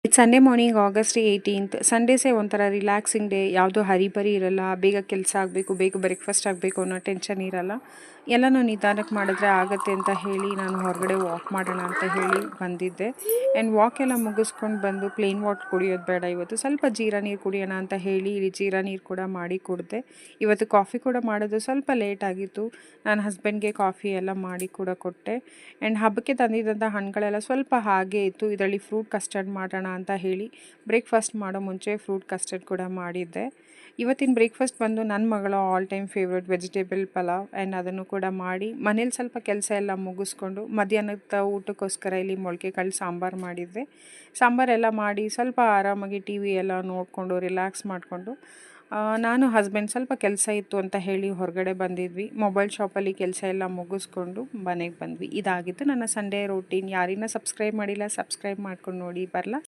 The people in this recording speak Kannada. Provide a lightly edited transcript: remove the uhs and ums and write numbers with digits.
It's Sunday morning August 18th. ಸಂಡೇಸೇ ಒಂಥರ ರಿಲ್ಯಾಕ್ಸಿಂಗ್ ಡೇ. ಯಾವುದೋ ಹರಿಬರಿ ಇರಲ್ಲ, ಬೇಗ ಕೆಲಸ ಆಗಬೇಕು, ಬೇಗ ಬ್ರೇಕ್ಫಾಸ್ಟ್ ಆಗಬೇಕು ಅನ್ನೋ ಟೆನ್ಷನ್ ಇರಲ್ಲ. ಎಲ್ಲನೂ ನಿಧಾನಕ್ಕೆ ಮಾಡಿದ್ರೆ ಆಗುತ್ತೆ ಅಂತ ಹೇಳಿ ನಾನು ಹೊರಗಡೆ ವಾಕ್ ಮಾಡೋಣ ಅಂತ ಹೇಳಿ ಬಂದಿದ್ದೆ. ಆ್ಯಂಡ್ ವಾಕ್ ಎಲ್ಲ ಮುಗಿಸ್ಕೊಂಡು ಬಂದು ಪ್ಲೇನ್ ವಾಟರ್ ಕುಡಿಯೋದು ಬೇಡ, ಇವತ್ತು ಸ್ವಲ್ಪ ಜೀರಾ ನೀರು ಕುಡಿಯೋಣ ಅಂತ ಹೇಳಿ ಇಲ್ಲಿ ಜೀರಾ ನೀರು ಕೂಡ ಮಾಡಿ ಕುಡಿದೆ. ಇವತ್ತು ಕಾಫಿ ಕೂಡ ಮಾಡೋದು ಸ್ವಲ್ಪ ಲೇಟ್ ಆಗಿತ್ತು. ನನ್ನ ಹಸ್ಬೆಂಡ್ಗೆ ಕಾಫಿ ಎಲ್ಲ ಮಾಡಿ ಕೂಡ ಕೊಟ್ಟೆ. ಆ್ಯಂಡ್ ಹಬ್ಬಕ್ಕೆ ತಂದಿದ್ದಂಥ ಹಣ್ಣುಗಳೆಲ್ಲ ಸ್ವಲ್ಪ ಹಾಗೆ ಇತ್ತು. ಇದರಲ್ಲಿ ಫ್ರೂಟ್ ಕಸ್ಟರ್ಡ್ ಮಾಡೋಣ ಅಂತ ಹೇಳಿ ಬ್ರೇಕ್ಫಾಸ್ಟ್ ಮಾಡೋ ಮುಂಚೆ ಫ್ರೂಟ್ ಕಸ್ಟರ್ಡ್ ಕೂಡ ಮಾಡಿದ್ದೆ. ಇವತ್ತಿನ ಬ್ರೇಕ್ಫಾಸ್ಟ್ ಬಂದು ನನ್ನ ಮಗಳ all time favourite vegetable pulao. And ಅದನ್ನು ಕೂಡ ಮಾಡಿ ಮನೇಲಿ ಸ್ವಲ್ಪ ಕೆಲಸ ಎಲ್ಲ ಮುಗಿಸ್ಕೊಂಡು ಮಧ್ಯಾಹ್ನದ ಊಟಕ್ಕೋಸ್ಕರ ಇಲ್ಲಿ ಮೊಳಕೆ ಕಾಳು ಸಾಂಬಾರು ಮಾಡಿದ್ದೆ. ಸಾಂಬಾರೆಲ್ಲ ಮಾಡಿ ಸ್ವಲ್ಪ ಆರಾಮಾಗಿ ಟಿ ವಿ ಎಲ್ಲ ನೋಡಿಕೊಂಡು ರಿಲ್ಯಾಕ್ಸ್ ಮಾಡಿಕೊಂಡು ನಾನು ಹಸ್ಬೆಂಡ್ ಸ್ವಲ್ಪ ಕೆಲಸ ಇತ್ತು ಅಂತ ಹೇಳಿ ಹೊರಗಡೆ ಬಂದಿದ್ವಿ. ಮೊಬೈಲ್ ಶಾಪಲ್ಲಿ ಕೆಲಸ ಎಲ್ಲ ಮುಗಿಸ್ಕೊಂಡು ಮನೆಗೆ ಬಂದ್ವಿ. ಇದಾಗಿತ್ತು ನನ್ನ ಸಂಡೇ ರೂಟೀನ್. ಯಾರಿನ್ನ ಸಬ್ಸ್ಕ್ರೈಬ್ ಮಾಡಿಲ್ಲ, ಸಬ್ಸ್ಕ್ರೈಬ್ ಮಾಡ್ಕೊಂಡು ನೋಡಿ. ಬರಲ್ಲ.